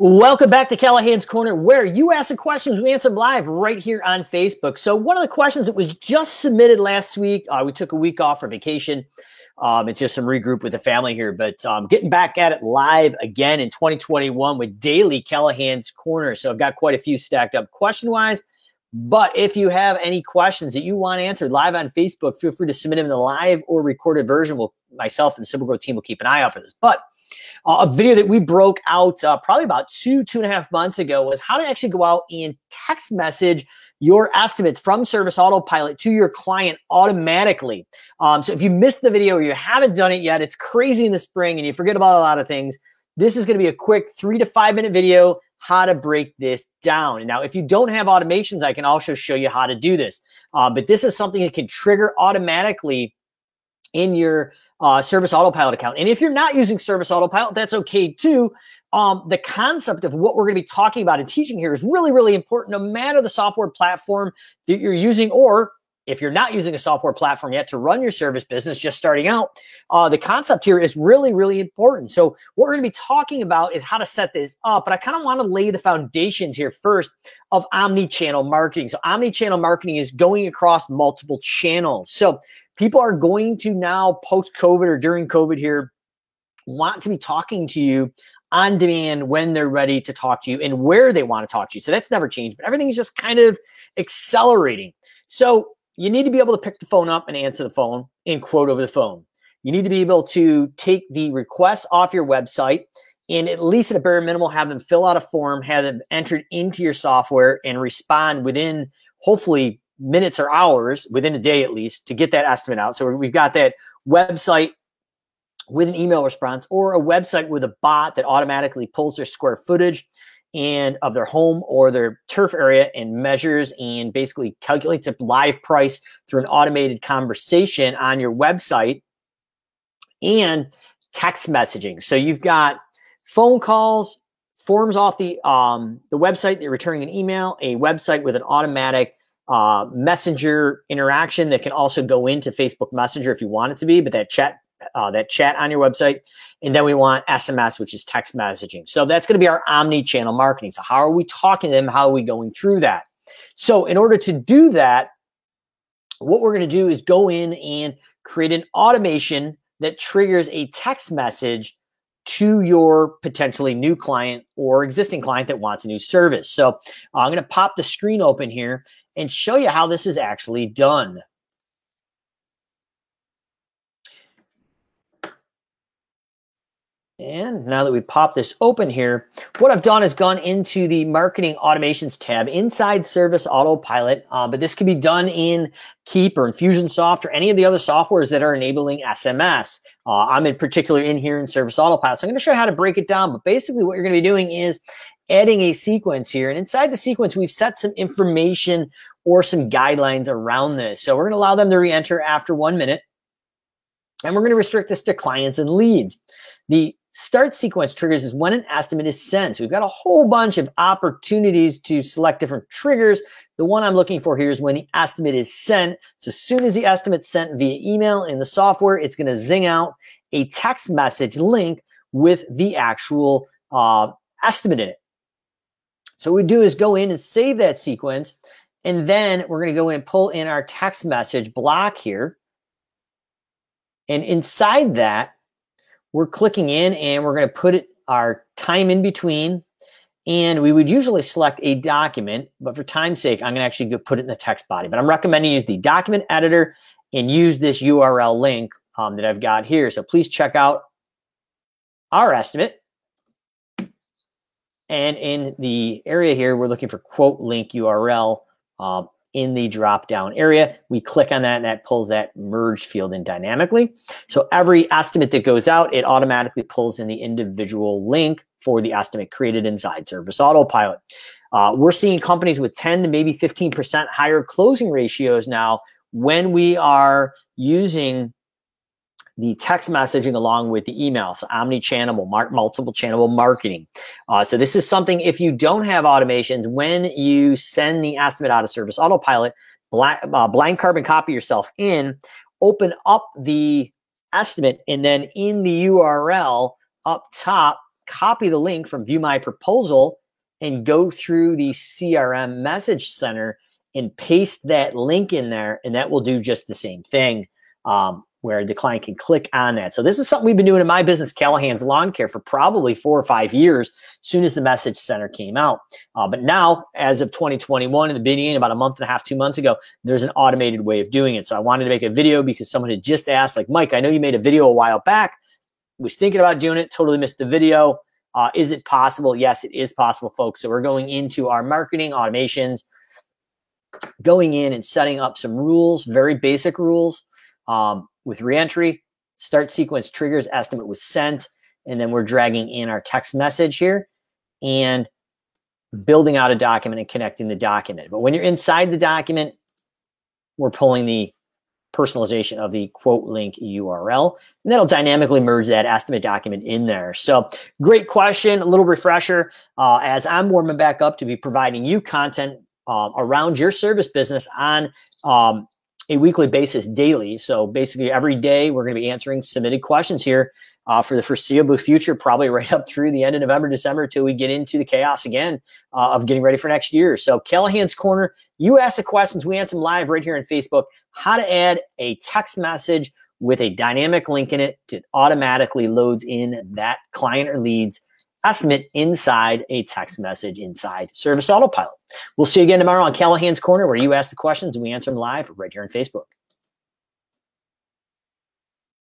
Welcome back to Callahan's Corner, where you ask the questions, we answer them live right here on Facebook. So one of the questions that was just submitted last week, we took a week off for vacation. It's just some regroup with the family here, but getting back at it live again in 2021 with daily Callahan's Corner. So I've got quite a few stacked up question-wise. But if you have any questions that you want answered live on Facebook, feel free to submit them in the live or recorded version. Myself and the SimpleGrowth team will keep an eye out for this. But a video that we broke out probably about two and a half months ago was how to actually go out and text message your estimates from Service Autopilot to your client automatically. So if you missed the video or you haven't done it yet, it's crazy in the spring and you forget about a lot of things. This is going to be a quick 3 to 5 minute video how to break this down. Now, if you don't have automations, I can also show you how to do this. But this is something that can trigger automatically in your Service Autopilot account. And if you're not using Service Autopilot, that's okay too. The concept of what we're going to be talking about and teaching here is really, really important, no matter the software platform that you're using, or if you're not using a software platform yet to run your service business, just starting out. The concept here is really, really important. So what we're going to be talking about is how to set this up, but I kind of want to lay the foundations here first of omni-channel marketing. So omni-channel marketing is going across multiple channels. So people are going to now, post-COVID or during COVID here, want to be talking to you on demand when they're ready to talk to you and where they want to talk to you. So that's never changed, but everything's just kind of accelerating. So you need to be able to pick the phone up and answer the phone and quote over the phone. You need to be able to take the requests off your website and at least at a bare minimum have them fill out a form, have them entered into your software and respond within hopefully minutes or hours, within a day at least, to get that estimate out. So we've got that website with an email response or a website with a bot that automatically pulls their square footage and of their home or their turf area and measures and basically calculates a live price through an automated conversation on your website, and text messaging. So you've got phone calls, forms off the website, they're returning an email, a website with an automatic messenger interaction that can also go into Facebook Messenger if you want it to be, but that chat on your website. And then we want SMS, which is text messaging. So that's going to be our omni-channel marketing. So how are we talking to them? How are we going through that? So in order to do that, what we're going to do is go in and create an automation that triggers a text message to your potentially new client or existing client that wants a new service. So I'm going to pop the screen open here and show you how this is actually done. And now that we pop this open here, what I've done is gone into the Marketing Automations tab inside Service Autopilot, but this can be done in Keep or Infusionsoft or any of the other softwares that are enabling SMS. I'm in particular in here in Service Autopilot. So I'm going to show you how to break it down, but basically what you're going to be doing is adding a sequence here. And inside the sequence, we've set some information or some guidelines around this. So we're going to allow them to re-enter after 1 minute. And we're going to restrict this to clients and leads. The start sequence triggers is when an estimate is sent. So we've got a whole bunch of opportunities to select different triggers. The one I'm looking for here is when the estimate is sent. So as soon as the estimate's sent via email in the software, it's going to zing out a text message link with the actual estimate in it. So what we do is go in and save that sequence. And then we're going to go in and pull in our text message block here. And inside that, we're clicking in and we're going to put our time in between. And we would usually select a document, but for time's sake, I'm going to actually go put it in the text body. But I'm recommending use the document editor and use this URL link that I've got here. So please check out our estimate. And in the area here, we're looking for quote link URL in the drop-down area. We click on that and that pulls that merge field in dynamically. So every estimate that goes out, it automatically pulls in the individual link for the estimate created inside Service Autopilot. We're seeing companies with 10 to maybe 15% higher closing ratios now when we are using the text messaging along with the email. So omni-channel, multiple channel marketing. So this is something, if you don't have automations, when you send the estimate out of Service Autopilot, blind carbon copy yourself in, open up the estimate, and then in the URL up top, copy the link from View My Proposal and go through the CRM Message Center and paste that link in there, and that will do just the same thing, where the client can click on that. So this is something we've been doing in my business, Callahan's Lawn Care, for probably 4 or 5 years, as soon as the Message Center came out. But now, as of 2021, in the beginning, about a month and a half, 2 months ago, there's an automated way of doing it. So I wanted to make a video because someone had just asked, like, Mike, I know you made a video a while back. Was thinking about doing it, totally missed the video. Is it possible? Yes, it is possible, folks. So we're going into our marketing automations, going in and setting up some rules, very basic rules, with reentry, start sequence triggers, estimate was sent, and then we're dragging in our text message here and building out a document and connecting the document. But when you're inside the document, we're pulling the personalization of the quote link URL, and that'll dynamically merge that estimate document in there. So great question, a little refresher, as I'm warming back up to be providing you content around your service business on a weekly basis, daily. So basically every day we're going to be answering submitted questions here for the foreseeable future, probably right up through the end of November, December, till we get into the chaos again of getting ready for next year. So Callahan's Corner, you ask the questions, we answer them live right here on Facebook. How to add a text message with a dynamic link in it that automatically loads in that client or leads estimate inside a text message inside Service Autopilot. We'll see you again tomorrow on Callahan's Corner, where you ask the questions and we answer them live right here on Facebook.